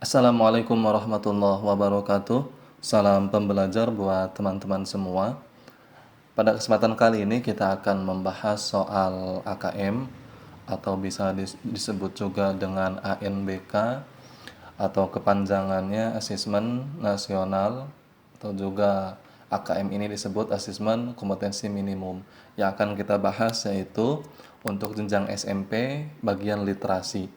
Assalamualaikum warahmatullahi wabarakatuh. Salam pembelajar buat teman-teman semua. Pada kesempatan kali ini kita akan membahas soal AKM atau bisa disebut juga dengan ANBK atau kepanjangannya Asesmen Nasional atau juga AKM ini disebut Asesmen Kompetensi Minimum. Yang akan kita bahas yaitu untuk jenjang SMP bagian literasi.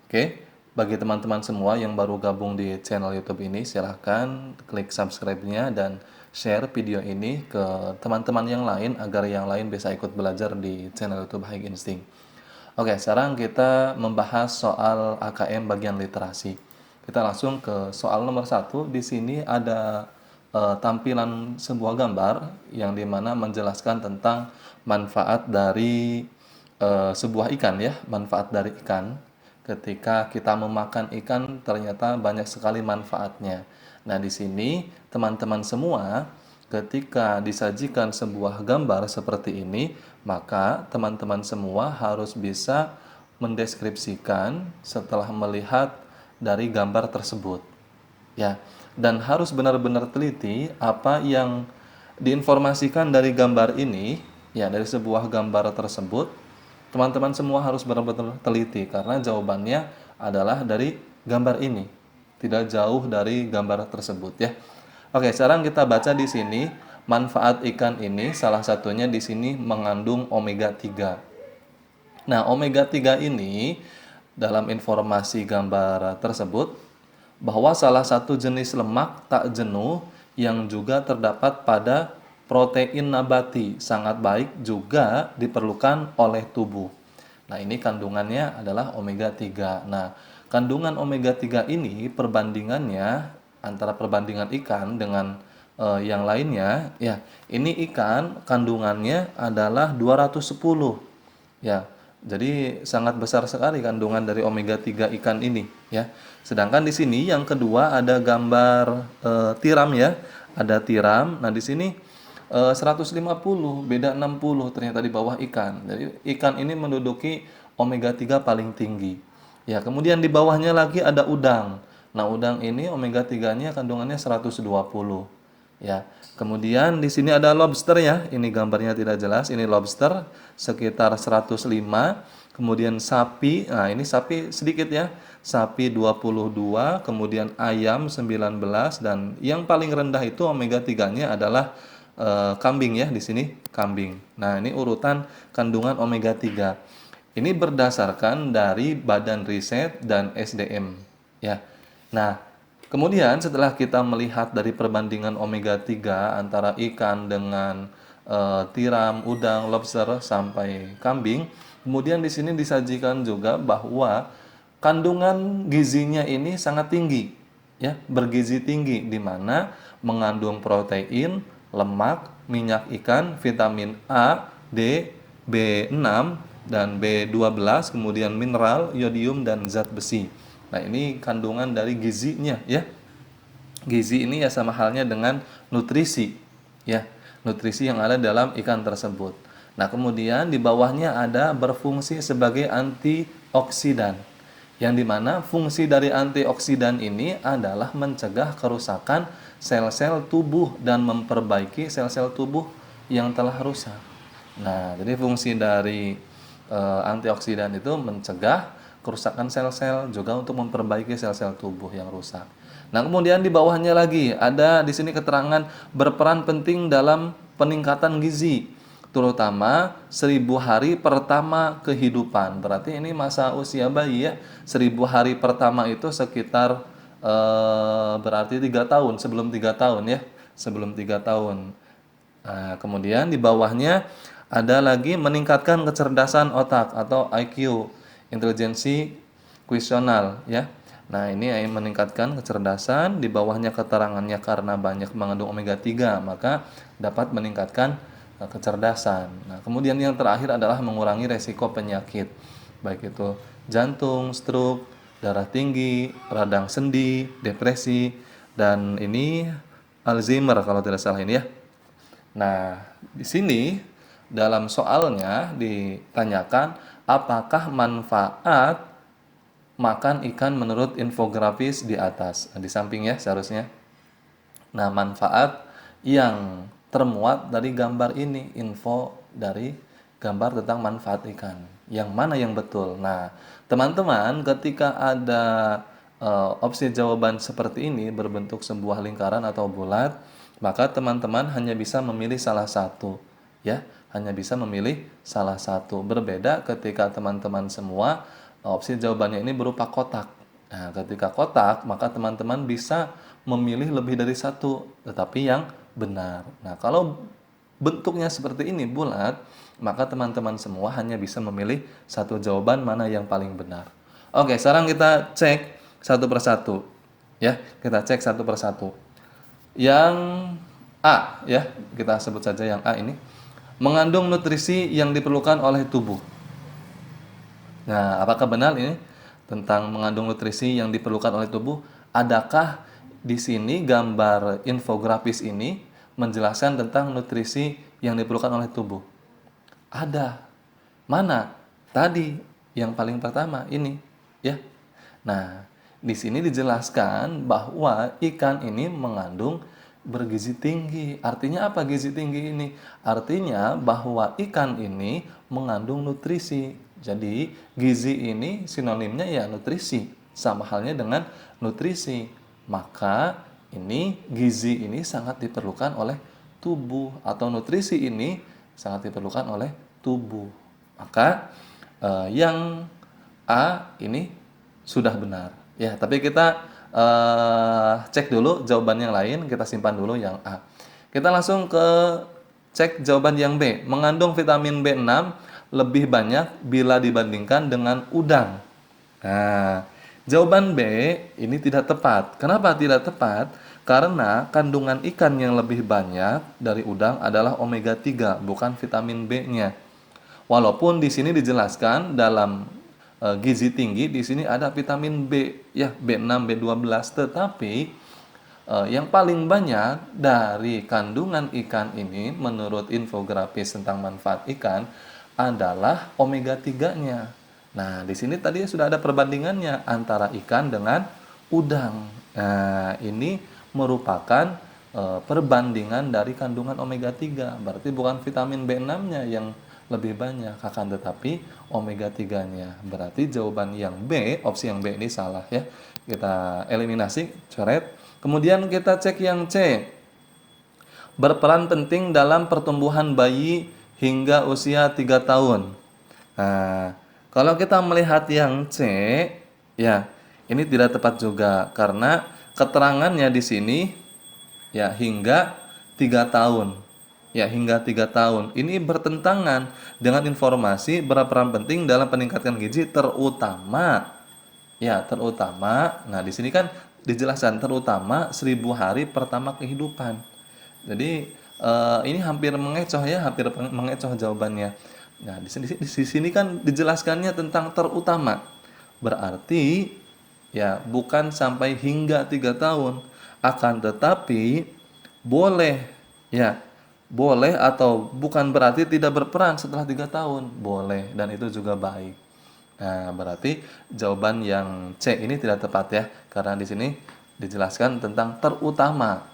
Oke, bagi teman-teman semua yang baru gabung di channel YouTube ini, silahkan klik subscribe-nya dan share video ini ke teman-teman yang lain agar yang lain bisa ikut belajar di channel YouTube High Instinct. Oke, sekarang kita membahas soal AKM bagian literasi. Kita langsung ke soal nomor 1. Di sini ada tampilan sebuah gambar yang dimana menjelaskan tentang manfaat dari sebuah ikan ya, manfaat dari ikan. Ketika kita memakan ikan ternyata banyak sekali manfaatnya. Nah, di sini teman-teman semua ketika disajikan sebuah gambar seperti ini, maka teman-teman semua harus bisa mendeskripsikan setelah melihat dari gambar tersebut. Ya, dan harus benar-benar teliti apa yang diinformasikan dari gambar ini, ya dari sebuah gambar tersebut. Teman-teman semua harus benar-benar teliti karena jawabannya adalah dari gambar ini, tidak jauh dari gambar tersebut ya. Oke, sekarang kita baca di sini manfaat ikan ini salah satunya di sini mengandung omega 3. Nah, omega 3 ini dalam informasi gambar tersebut bahwa salah satu jenis lemak tak jenuh yang juga terdapat pada protein nabati sangat baik juga diperlukan oleh tubuh. Nah, ini kandungannya adalah omega 3. Nah, kandungan omega 3 ini perbandingannya antara perbandingan ikan dengan yang lainnya ya. Ini ikan kandungannya adalah 210. Ya, jadi sangat besar sekali kandungan dari omega 3 ikan ini ya. Sedangkan di sini yang kedua ada gambar tiram ya. Ada tiram. Nah, di sini 150, beda 60 ternyata di bawah ikan. Jadi ikan ini menduduki omega 3 paling tinggi. Ya, kemudian di bawahnya lagi ada udang. Nah, udang ini omega 3-nya kandungannya 120. Ya. Kemudian di sini ada lobster ya. Ini gambarnya tidak jelas. Ini lobster sekitar 105. Kemudian sapi. Nah, ini sapi sedikit ya. Sapi 22, kemudian ayam 19 dan yang paling rendah itu omega 3-nya adalah kambing ya di sini, kambing. Nah, ini urutan kandungan omega 3. Ini berdasarkan dari Badan Riset dan SDM ya. Nah, kemudian setelah kita melihat dari perbandingan omega 3 antara ikan dengan tiram, udang, lobster sampai kambing, kemudian di sini disajikan juga bahwa kandungan gizinya ini sangat tinggi, ya, bergizi tinggi di mana mengandung protein, lemak, minyak ikan, vitamin A, D, B6 dan B12, kemudian mineral, yodium dan zat besi. Nah, ini kandungan dari gizinya ya. Gizi ini ya sama halnya dengan nutrisi ya. Nutrisi yang ada dalam ikan tersebut. Nah, kemudian di bawahnya ada berfungsi sebagai antioksidan. Yang dimana fungsi dari antioksidan ini adalah mencegah kerusakan sel-sel tubuh dan memperbaiki sel-sel tubuh yang telah rusak. Nah, jadi fungsi dari antioksidan itu mencegah kerusakan sel-sel juga untuk memperbaiki sel-sel tubuh yang rusak. Nah, kemudian di bawahnya lagi ada di sini keterangan berperan penting dalam peningkatan gizi, terutama 1000 hari pertama kehidupan. Berarti ini masa usia bayi ya. 1000 hari pertama itu sekitar berarti 3 tahun, sebelum 3 tahun ya. Sebelum 3 tahun. Nah, kemudian di bawahnya ada lagi meningkatkan kecerdasan otak atau IQ, intelijensi kuesional ya. Nah, ini yang meningkatkan kecerdasan, di bawahnya keterangannya karena banyak mengandung omega 3, maka dapat meningkatkan kecerdasan. Nah, kemudian yang terakhir adalah mengurangi resiko penyakit, baik itu jantung, stroke, darah tinggi, radang sendi, depresi, dan ini Alzheimer kalau tidak salah ini ya. Nah, di sini dalam soalnya ditanyakan apakah manfaat makan ikan menurut infografis di atas. Nah, di samping ya seharusnya. Nah, manfaat yang termuat dari gambar ini, info dari gambar tentang manfaat ikan. Yang mana yang betul? Nah, teman-teman, ketika ada opsi jawaban seperti ini berbentuk sebuah lingkaran atau bulat, maka teman-teman hanya bisa memilih salah satu, ya, hanya bisa memilih salah satu. Berbeda ketika teman-teman semua opsi jawabannya ini berupa kotak. Nah, ketika kotak, maka teman-teman bisa memilih lebih dari satu, tetapi yang benar. Nah, kalau bentuknya seperti ini, bulat, maka teman-teman semua hanya bisa memilih satu jawaban mana yang paling benar. Oke, sekarang kita cek satu persatu. Ya, kita cek satu persatu. Yang A, ya, kita sebut saja yang A ini. Mengandung nutrisi yang diperlukan oleh tubuh. Nah, apakah benar ini tentang mengandung nutrisi yang diperlukan oleh tubuh? Adakah di sini gambar infografis ini menjelaskan tentang nutrisi yang diperlukan oleh tubuh? Ada. Mana? Tadi yang paling pertama ini, ya. Nah, di sini dijelaskan bahwa ikan ini mengandung bergizi tinggi. Artinya apa gizi tinggi ini? Artinya bahwa ikan ini mengandung nutrisi. Jadi, gizi ini sinonimnya ya nutrisi. Sama halnya dengan nutrisi. Maka, gizi ini sangat diperlukan oleh tubuh, atau nutrisi ini sangat diperlukan oleh tubuh. Maka, yang A ini sudah benar. Ya, tapi kita cek dulu jawaban yang lain, kita simpan dulu yang A. Kita langsung ke cek jawaban yang B. Mengandung vitamin B6 lebih banyak bila dibandingkan dengan udang. Nah, jawaban B ini tidak tepat. Kenapa tidak tepat? Karena kandungan ikan yang lebih banyak dari udang adalah omega 3, bukan vitamin B-nya. Walaupun di sini dijelaskan dalam gizi tinggi, di sini ada vitamin B, ya, B6, B12, tetapi yang paling banyak dari kandungan ikan ini menurut infografis tentang manfaat ikan adalah omega 3-nya. Nah, di sini tadi sudah ada perbandingannya antara ikan dengan udang. Nah, ini merupakan perbandingan dari kandungan omega 3. Berarti bukan vitamin B6-nya yang lebih banyak, akan tetapi omega 3-nya. Berarti jawaban yang B, opsi yang B ini salah, ya. Kita eliminasi, coret. Kemudian kita cek yang C. Berperan penting dalam pertumbuhan bayi hingga usia 3 tahun. Nah, kalau kita melihat yang C, ya, ini tidak tepat juga karena keterangannya di sini ya hingga 3 tahun. Ya, hingga 3 tahun. Ini bertentangan dengan informasi berperan penting dalam peningkatan gizi terutama. Ya, terutama. Nah, di sini kan dijelaskan terutama 1000 hari pertama kehidupan. Jadi ini hampir mengecoh, ya, hampir mengecoh jawabannya. Nah, di sini kan dijelaskannya tentang terutama. Berarti ya bukan sampai hingga 3 tahun, akan tetapi boleh, ya, boleh atau bukan berarti tidak berperan setelah 3 tahun, boleh, dan itu juga baik. Nah, berarti jawaban yang C ini tidak tepat, ya, karena di sini dijelaskan tentang terutama.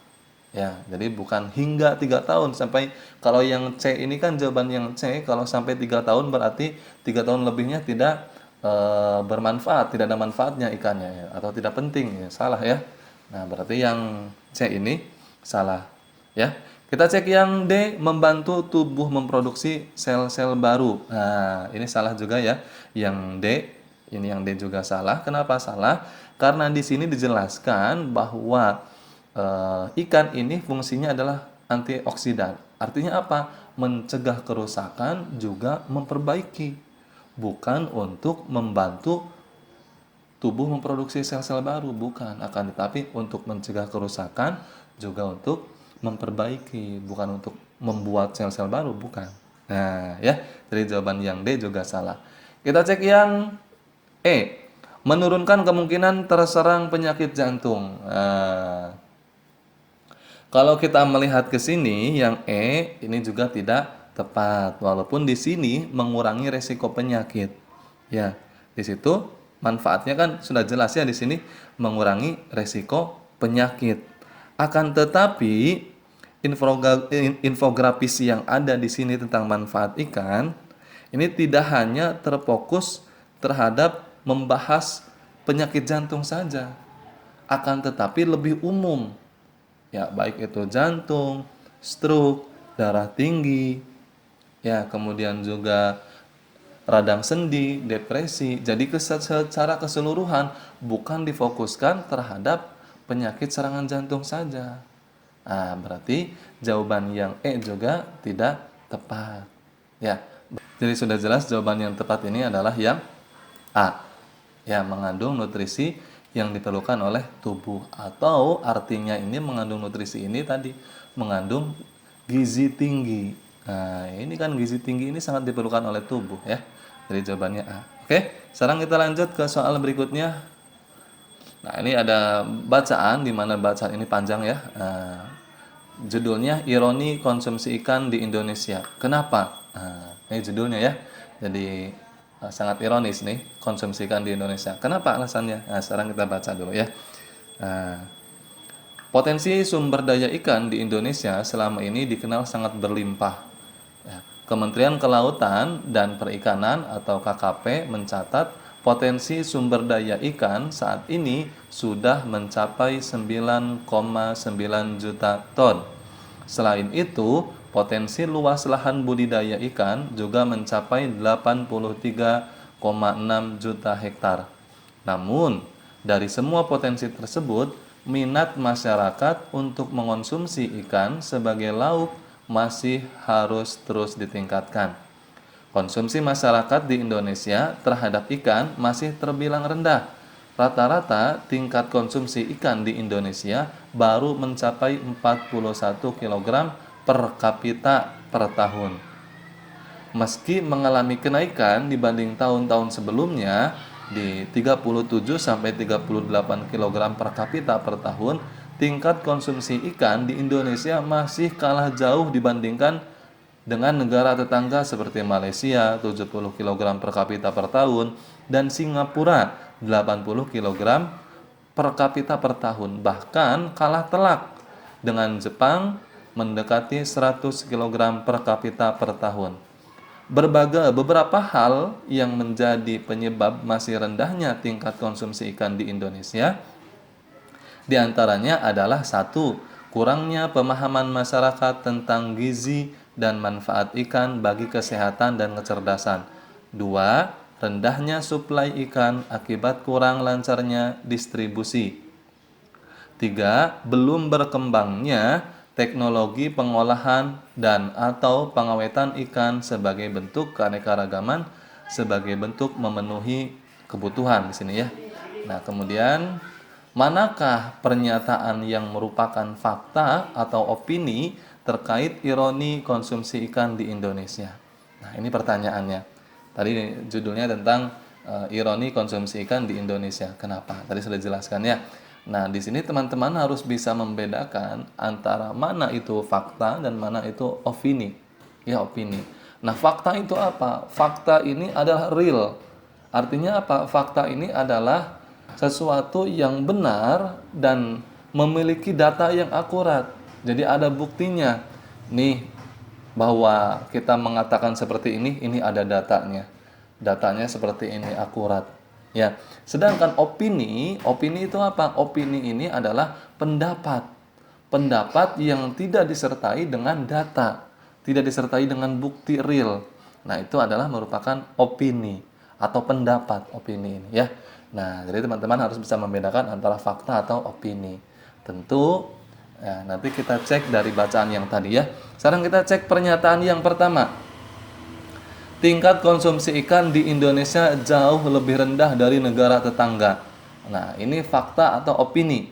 Ya, jadi bukan hingga 3 tahun. Sampai kalau yang C ini kan jawaban yang C, kalau sampai 3 tahun berarti 3 tahun lebihnya tidak bermanfaat, tidak ada manfaatnya ikannya, ya, atau tidak penting, ya, salah, ya. Nah, berarti yang C ini salah, ya. Kita cek yang D, membantu tubuh memproduksi sel-sel baru. Nah, ini salah juga, ya. Yang D, ini yang D juga salah. Kenapa salah? Karena di sini dijelaskan bahwa ikan ini fungsinya adalah antioksidan. Artinya apa? Mencegah kerusakan juga memperbaiki. Bukan untuk membantu tubuh memproduksi sel-sel baru, bukan. Akan tetapi untuk mencegah kerusakan juga untuk memperbaiki, bukan untuk membuat sel-sel baru, bukan. Nah, ya, jadi jawaban yang D juga salah. Kita cek yang E. Menurunkan kemungkinan terserang penyakit jantung. Nah, kalau kita melihat ke sini, yang E ini juga tidak tepat. Walaupun di sini mengurangi resiko penyakit. Ya, di situ manfaatnya kan sudah jelas ya di sini, mengurangi resiko penyakit. Akan tetapi infografis yang ada di sini tentang manfaat ikan ini tidak hanya terfokus terhadap membahas penyakit jantung saja, akan tetapi lebih umum. Ya, baik itu jantung, stroke, darah tinggi, ya, kemudian juga radang sendi, depresi. Jadi secara keseluruhan bukan difokuskan terhadap penyakit serangan jantung saja. Nah, berarti jawaban yang E juga tidak tepat. Ya. Jadi sudah jelas jawaban yang tepat ini adalah yang A. Ya, mengandung nutrisi yang diperlukan oleh tubuh, atau artinya ini mengandung nutrisi ini tadi mengandung gizi tinggi. Nah, ini kan gizi tinggi ini sangat diperlukan oleh tubuh ya. Jadi jawabannya A. Oke, sekarang kita lanjut ke soal berikutnya. Nah, ini ada bacaan di mana bacaan ini panjang ya. Judulnya Ironi Konsumsi Ikan di Indonesia. Kenapa? Ini judulnya ya. Jadi sangat ironis nih, konsumsi ikan di Indonesia. Kenapa alasannya? Nah, sekarang kita baca dulu ya. Potensi sumber daya ikan di Indonesia selama ini dikenal sangat berlimpah. Ya, Kementerian Kelautan dan Perikanan atau KKP mencatat potensi sumber daya ikan saat ini sudah mencapai 9,9 juta ton. Selain itu, potensi luas lahan budidaya ikan juga mencapai 83,6 juta hektar. Namun, dari semua potensi tersebut, minat masyarakat untuk mengonsumsi ikan sebagai lauk masih harus terus ditingkatkan. Konsumsi masyarakat di Indonesia terhadap ikan masih terbilang rendah. Rata-rata tingkat konsumsi ikan di Indonesia baru mencapai 41 kg per kapita per tahun. Meski mengalami kenaikan dibanding tahun-tahun sebelumnya di 37 sampai 38 kg per kapita per tahun, tingkat konsumsi ikan di Indonesia masih kalah jauh dibandingkan dengan negara tetangga seperti Malaysia 70 kg per kapita per tahun dan Singapura 80 kg per kapita per tahun, bahkan kalah telak dengan Jepang mendekati 100 kg per kapita per tahun. Beberapa hal yang menjadi penyebab masih rendahnya tingkat konsumsi ikan di Indonesia diantaranya adalah 1. Kurangnya pemahaman masyarakat tentang gizi dan manfaat ikan bagi kesehatan dan kecerdasan. 2. Rendahnya suplai ikan akibat kurang lancarnya distribusi. 3. Belum berkembangnya teknologi pengolahan dan atau pengawetan ikan sebagai bentuk keanekaragaman, sebagai bentuk memenuhi kebutuhan di sini ya. Nah, kemudian manakah pernyataan yang merupakan fakta atau opini terkait ironi konsumsi ikan di Indonesia? Nah, ini pertanyaannya. Tadi judulnya tentang ironi konsumsi ikan di Indonesia. Kenapa? Tadi sudah dijelaskan ya. Nah, di sini teman-teman harus bisa membedakan antara mana itu fakta dan mana itu opini. Ya, opini. Nah, fakta itu apa? Fakta ini adalah real. Artinya apa? Fakta ini adalah sesuatu yang benar dan memiliki data yang akurat. Jadi ada buktinya. Nih, bahwa kita mengatakan seperti ini ada datanya. Datanya seperti ini, akurat. Ya, sedangkan opini itu apa? Opini ini adalah pendapat. Pendapat yang tidak disertai dengan data, tidak disertai dengan bukti real. Nah, itu adalah merupakan opini atau pendapat opini ini ya. Nah, jadi teman-teman harus bisa membedakan antara fakta atau opini. Tentu ya, nanti kita cek dari bacaan yang tadi ya. Sekarang kita cek pernyataan yang pertama. Tingkat konsumsi ikan di Indonesia jauh lebih rendah dari negara tetangga. Nah, ini fakta atau opini?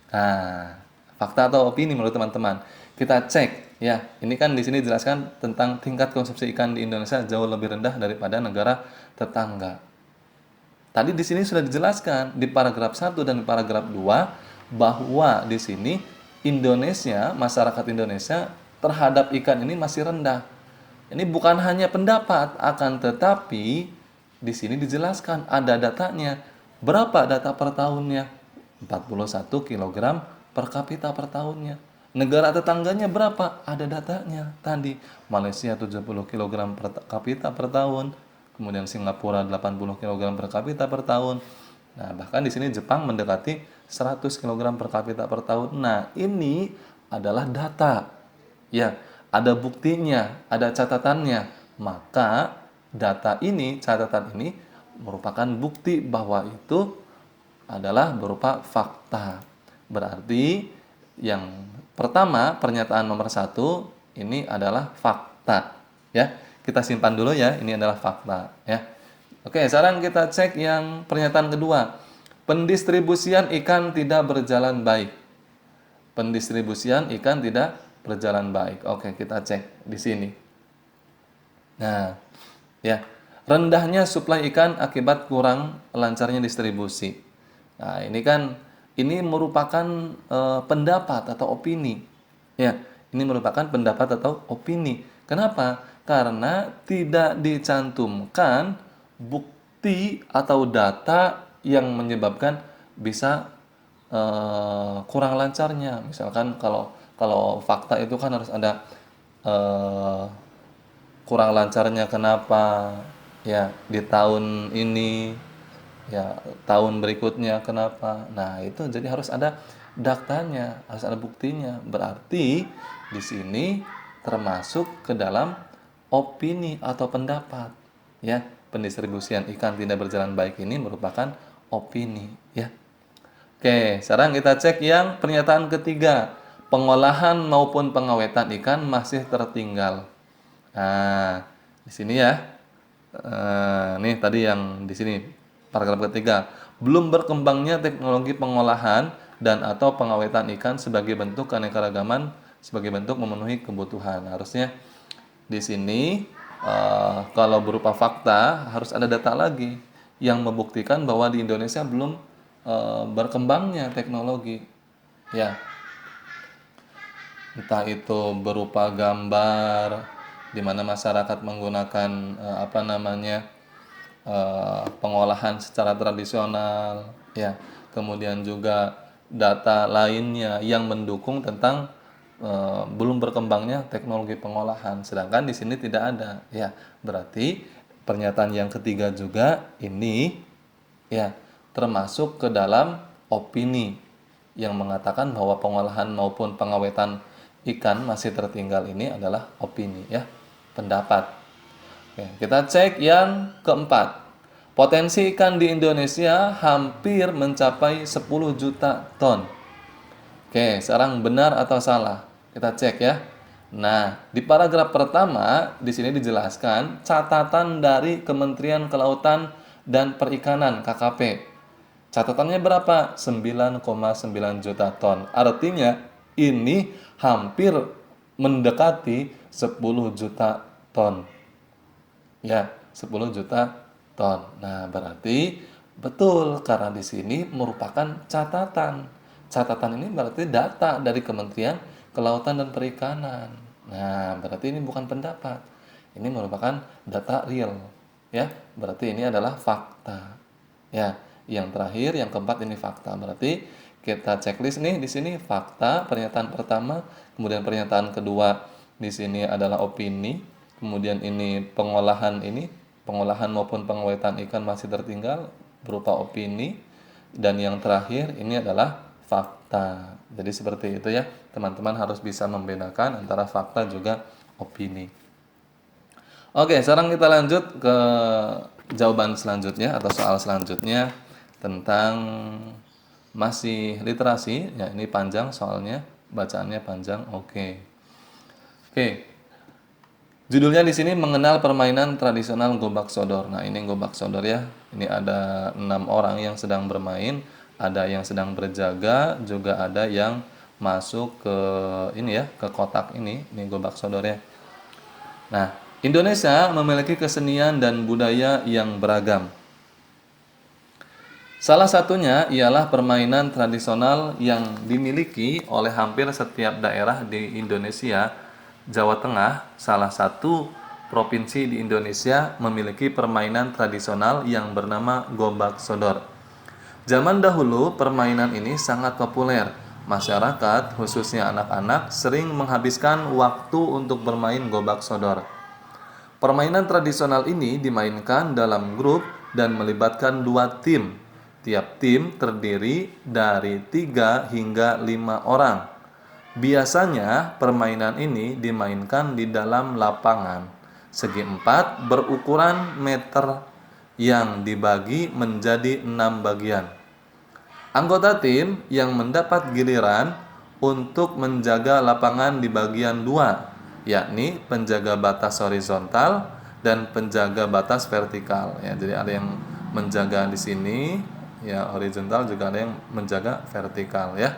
Nah, fakta atau opini menurut teman-teman? Kita cek ya. Ini kan di sini dijelaskan tentang tingkat konsumsi ikan di Indonesia jauh lebih rendah daripada negara tetangga. Tadi di sini sudah dijelaskan di paragraf 1 dan paragraf 2 bahwa di sini Indonesia, masyarakat Indonesia terhadap ikan ini masih rendah. Ini bukan hanya pendapat, akan tetapi di sini dijelaskan ada datanya. Berapa data per tahunnya? 41 kilogram per kapita per tahunnya. Negara tetangganya berapa? Ada datanya tadi. Malaysia 70 kilogram per kapita per tahun. Kemudian Singapura 80 kilogram per kapita per tahun. Nah, bahkan di sini Jepang mendekati 100 kilogram per kapita per tahun. Nah, ini adalah data. Ya, ada buktinya, ada catatannya. Maka catatan ini merupakan bukti bahwa itu adalah berupa fakta. Berarti yang pertama, pernyataan nomor 1 ini adalah fakta. Ya, kita simpan dulu ya, ini adalah fakta. Ya. Oke, sekarang kita cek yang pernyataan kedua. Pendistribusian ikan tidak berjalan baik. Pendistribusian ikan tidak berjalan baik. Oke, kita cek di sini. Nah, ya, rendahnya suplai ikan akibat kurang lancarnya distribusi. Nah, ini merupakan pendapat atau opini. Ya, ini merupakan pendapat atau opini. Kenapa? Karena tidak dicantumkan bukti atau data yang menyebabkan bisa kurang lancarnya. Misalkan kalau fakta itu kan harus ada eh, kurang lancarnya kenapa, ya di tahun ini, ya tahun berikutnya kenapa. Nah, itu jadi harus ada datanya, harus ada buktinya. Berarti di sini termasuk ke dalam opini atau pendapat. Ya, pendistribusian ikan tidak berjalan baik ini merupakan opini, ya. Oke, sekarang kita cek yang pernyataan ketiga. Pengolahan maupun pengawetan ikan masih tertinggal. Nah, di sini ya. Nih tadi yang di sini paragraf ketiga. Belum berkembangnya teknologi pengolahan dan atau pengawetan ikan sebagai bentuk keanekaragaman, sebagai bentuk memenuhi kebutuhan. Harusnya di sini kalau berupa fakta harus ada data lagi yang membuktikan bahwa di Indonesia belum berkembangnya teknologi. Ya, entah itu berupa gambar di mana masyarakat menggunakan pengolahan secara tradisional, ya. Kemudian juga data lainnya yang mendukung tentang belum berkembangnya teknologi pengolahan. Sedangkan di sini tidak ada, ya. Berarti pernyataan yang ketiga juga ini, ya, termasuk ke dalam opini yang mengatakan bahwa pengolahan maupun pengawetan ikan masih tertinggal. Ini adalah opini, ya, pendapat. Oke, kita cek yang keempat. Potensi ikan di Indonesia hampir mencapai 10 juta ton. Oke, sekarang benar atau salah? Kita cek ya. Nah, di paragraf pertama di sini dijelaskan catatan dari Kementerian Kelautan dan Perikanan (KKP). Catatannya berapa? 9,9 juta ton. Artinya ini hampir mendekati 10 juta ton. Ya, 10 juta ton. Nah, berarti betul karena di sini merupakan catatan. Catatan ini berarti data dari Kementerian Kelautan dan Perikanan. Nah, berarti ini bukan pendapat. Ini merupakan data real, ya. Berarti ini adalah fakta. Ya, yang terakhir, yang keempat ini fakta. Berarti kita checklist nih di sini fakta pernyataan pertama, kemudian pernyataan kedua di sini adalah opini, kemudian ini pengolahan maupun pengawetan ikan masih tertinggal berupa opini, dan yang terakhir ini adalah fakta. Jadi seperti itu ya, teman-teman harus bisa membedakan antara fakta juga opini. Oke, sekarang kita lanjut ke jawaban selanjutnya atau soal selanjutnya tentang masih literasi. Ya, ini panjang soalnya, bacaannya panjang. Oke. Judulnya di sini mengenal permainan tradisional gobak sodor. Nah, ini gobak sodor ya. Ini ada 6 orang yang sedang bermain, ada yang sedang berjaga, juga ada yang masuk ke ini ya, ke kotak ini gobak sodor ya. Nah, Indonesia memiliki kesenian dan budaya yang beragam. Salah satunya ialah permainan tradisional yang dimiliki oleh hampir setiap daerah di Indonesia. Jawa Tengah salah satu provinsi di Indonesia memiliki permainan tradisional yang bernama gobak sodor. Zaman dahulu permainan ini sangat populer. Masyarakat, khususnya anak-anak, sering menghabiskan waktu untuk bermain gobak sodor. Permainan tradisional ini dimainkan dalam grup dan melibatkan dua tim. Tiap tim terdiri dari 3 hingga 5 orang. Biasanya permainan ini dimainkan di dalam lapangan segi 4 berukuran meter yang dibagi menjadi 6 bagian. Anggota tim yang mendapat giliran untuk menjaga lapangan di bagian 2, yakni penjaga batas horizontal dan penjaga batas vertikal. Ya, jadi ada yang menjaga di sini, ya horizontal, juga ada yang menjaga vertikal ya.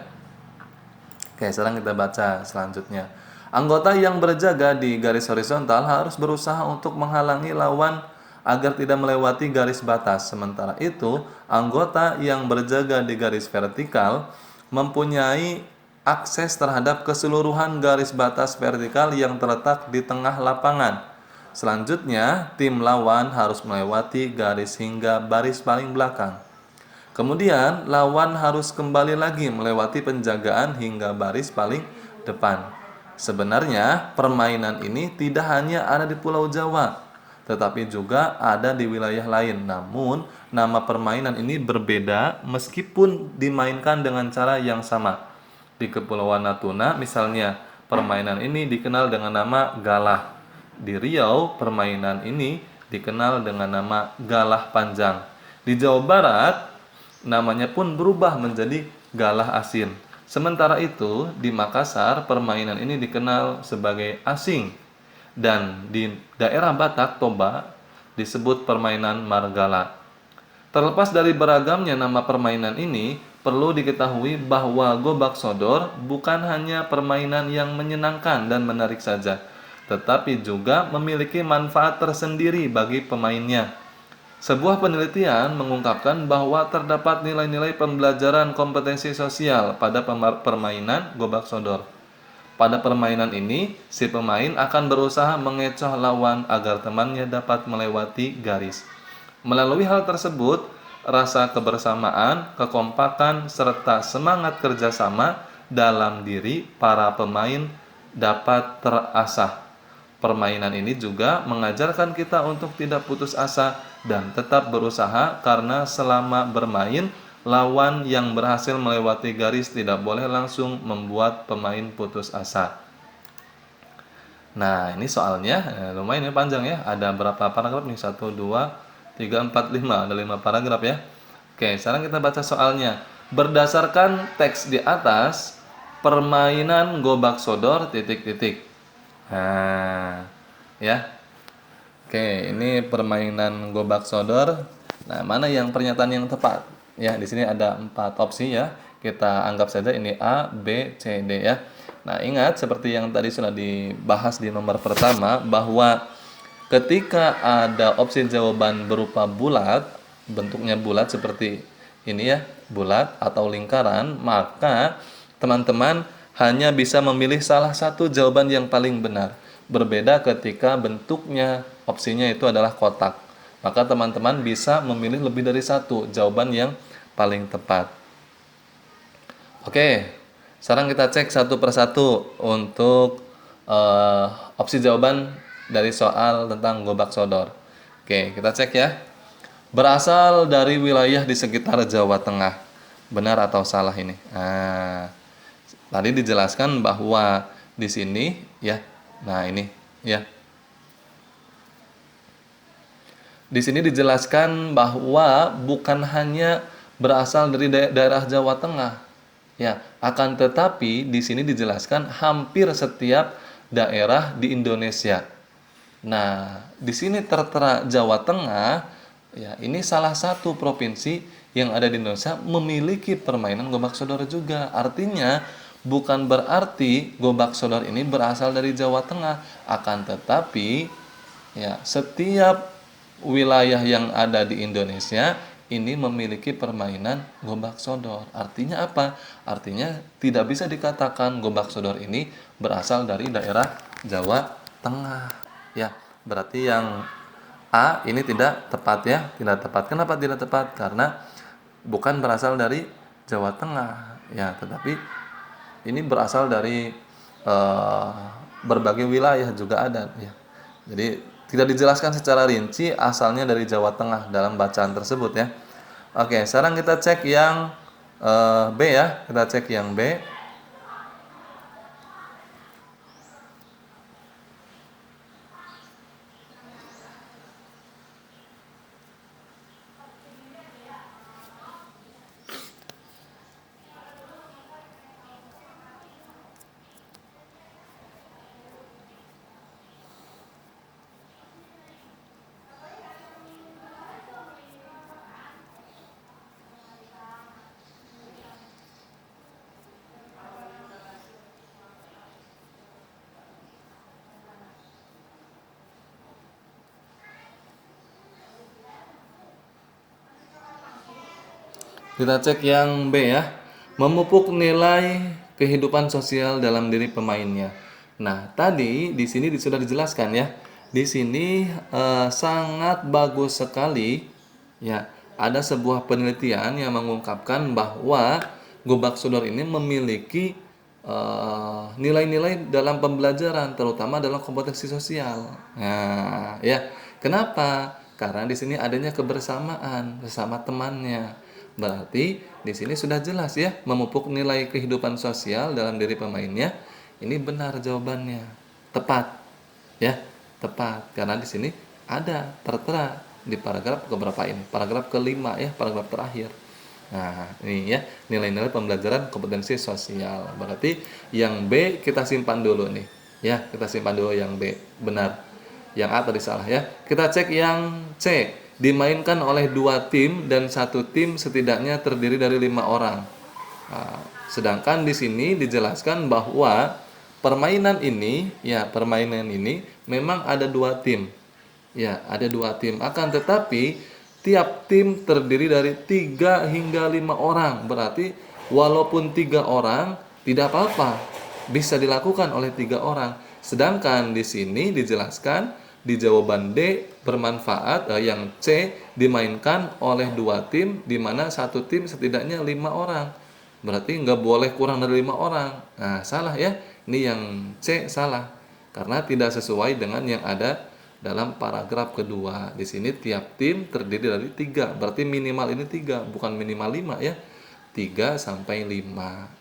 Oke, sekarang kita baca selanjutnya. Anggota yang berjaga di garis horizontal harus berusaha untuk menghalangi lawan agar tidak melewati garis batas. Sementara itu, anggota yang berjaga di garis vertikal mempunyai akses terhadap keseluruhan garis batas vertikal yang terletak di tengah lapangan. Selanjutnya, tim lawan harus melewati garis hingga baris paling belakang. Kemudian, lawan harus kembali lagi melewati penjagaan hingga baris paling depan. Sebenarnya, permainan ini tidak hanya ada di Pulau Jawa, tetapi juga ada di wilayah lain. Namun, nama permainan ini berbeda meskipun dimainkan dengan cara yang sama. Di Kepulauan Natuna, misalnya, permainan ini dikenal dengan nama galah. Di Riau, permainan ini dikenal dengan nama galah panjang. Di Jawa Barat, namanya pun berubah menjadi galah asin. Sementara itu, di Makassar, permainan ini dikenal sebagai asing. Dan di daerah Batak, Toba, disebut permainan margala. Terlepas dari beragamnya nama permainan ini, perlu diketahui bahwa gobak sodor bukan hanya permainan yang menyenangkan dan menarik saja, tetapi juga memiliki manfaat tersendiri bagi pemainnya. Sebuah penelitian mengungkapkan bahwa terdapat nilai-nilai pembelajaran kompetensi sosial pada permainan gobak sodor. Pada permainan ini, si pemain akan berusaha mengecoh lawan agar temannya dapat melewati garis. Melalui hal tersebut, rasa kebersamaan, kekompakan, serta semangat kerjasama dalam diri para pemain dapat terasah. Permainan ini juga mengajarkan kita untuk tidak putus asa dan tetap berusaha, karena selama bermain, lawan yang berhasil melewati garis tidak boleh langsung membuat pemain putus asa. Nah, ini soalnya lumayan ya, panjang ya. Ada berapa paragraf nih? 1, 2, 3, 4, 5. Ada 5 paragraf ya. Oke, sekarang kita baca soalnya. Berdasarkan teks di atas, permainan gobak sodor titik-titik. Nah, ya. Oke, ini permainan gobak sodor. Nah, mana yang pernyataan yang tepat? Ya, di sini ada 4 opsi ya. Kita anggap saja ini A, B, C, D ya. Nah, ingat seperti yang tadi sudah dibahas di nomor pertama, bahwa ketika ada opsi jawaban berupa bulat, bentuknya bulat seperti ini ya, bulat atau lingkaran, maka teman-teman hanya bisa memilih salah satu jawaban yang paling benar. Berbeda ketika bentuknya, opsinya itu adalah kotak. Maka teman-teman bisa memilih lebih dari satu jawaban yang paling tepat. Oke, sekarang kita cek satu persatu untuk opsi jawaban dari soal tentang gobak sodor. Oke, kita cek ya. Berasal dari wilayah di sekitar Jawa Tengah. Benar atau salah ini? Nah, tadi dijelaskan bahwa di sini ya. Nah, ini ya. Di sini dijelaskan bahwa bukan hanya berasal dari daerah Jawa Tengah. Ya, akan tetapi di sini dijelaskan hampir setiap daerah di Indonesia. Nah, di sini tertera Jawa Tengah, ya, ini salah satu provinsi yang ada di Indonesia memiliki permainan gobak sodor juga. Artinya bukan berarti gobak sodor ini berasal dari Jawa Tengah, akan tetapi ya, setiap wilayah yang ada di Indonesia ini memiliki permainan gobak sodor. Artinya apa? Artinya tidak bisa dikatakan gobak sodor ini berasal dari daerah Jawa Tengah. Ya, Berarti yang A ini tidak tepat ya, tidak tepat. Kenapa tidak tepat? Karena bukan berasal dari Jawa Tengah ya, tetapi ini berasal dari eh, berbagai wilayah juga ada ya. Jadi tidak dijelaskan secara rinci asalnya dari Jawa Tengah dalam bacaan tersebut ya. Oke, sekarang kita cek yang B ya. Kita cek yang B. Kita cek yang B ya. Memupuk nilai kehidupan sosial dalam diri pemainnya. Nah, tadi di sini sudah dijelaskan ya. Di sini sangat bagus sekali ya. Ada sebuah penelitian yang mengungkapkan bahwa Gobak Sodor ini memiliki nilai-nilai dalam pembelajaran, terutama dalam kompetensi sosial. Nah, ya, kenapa? Karena di sini adanya kebersamaan bersama temannya. Berarti di sini sudah jelas ya, memupuk nilai kehidupan sosial dalam diri pemainnya. Ini benar jawabannya, tepat, ya, tepat. Karena di sini ada tertera di paragraf keberapa ini? Paragraf kelima ya, paragraf terakhir. Nah, ini ya, nilai-nilai pembelajaran kompetensi sosial. Berarti yang B kita simpan dulu nih. Ya, kita simpan dulu yang B. Benar. Yang A tadi salah ya. Kita cek yang C. Dimainkan oleh 2 tim dan 1 tim setidaknya terdiri dari 5 orang. Nah, sedangkan di sini dijelaskan bahwa permainan ini memang ada 2 tim. Ya, ada 2 tim. Akan tetapi tiap tim terdiri dari 3 hingga 5 orang. Berarti walaupun 3 orang tidak apa-apa, bisa dilakukan oleh 3 orang. Sedangkan di sini dijelaskan di jawaban D bermanfaat, yang C dimainkan oleh 2 tim di mana 1 tim setidaknya 5 orang. Berarti nggak boleh kurang dari 5 orang. Nah, salah ya. Ini yang C salah. Karena tidak sesuai dengan yang ada dalam paragraf kedua. Di sini tiap tim terdiri dari 3. Berarti minimal ini 3, bukan minimal 5 ya. 3 sampai 5.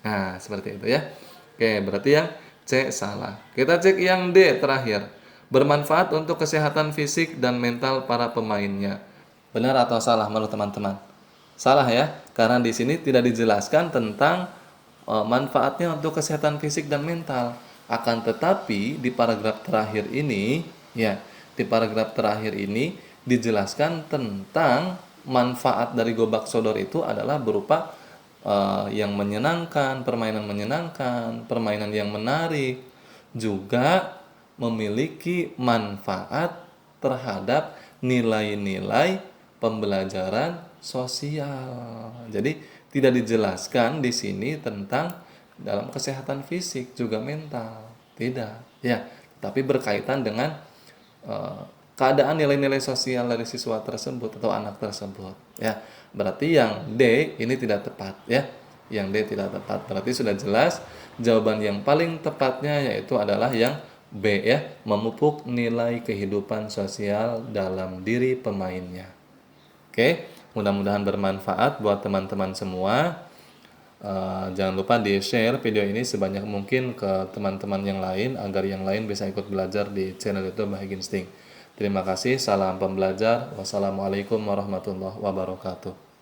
Nah, seperti itu ya. Oke, berarti yang C salah. Kita cek yang D terakhir. Bermanfaat untuk kesehatan fisik dan mental para pemainnya. Benar atau salah menurut teman-teman? Salah ya, karena di sini tidak dijelaskan tentang manfaatnya untuk kesehatan fisik dan mental. Akan tetapi di paragraf terakhir ini, ya, di paragraf terakhir ini dijelaskan tentang manfaat dari Gobak Sodor itu adalah berupa yang menyenangkan, permainan yang menarik, juga memiliki manfaat terhadap nilai-nilai pembelajaran sosial. Jadi tidak dijelaskan di sini tentang dalam kesehatan fisik juga mental, tidak, ya. Tapi berkaitan dengan keadaan nilai-nilai sosial dari siswa tersebut atau anak tersebut, ya. Berarti yang D ini tidak tepat, ya. Yang D tidak tepat. Berarti sudah jelas jawaban yang paling tepatnya yaitu adalah yang B ya, memupuk nilai kehidupan sosial dalam diri pemainnya. Oke, mudah-mudahan bermanfaat buat teman-teman semua. Jangan lupa di-share video ini sebanyak mungkin ke teman-teman yang lain agar yang lain bisa ikut belajar di channel YouTube Bahagia Insting. Terima kasih, salam pembelajar. Wassalamualaikum warahmatullahi wabarakatuh.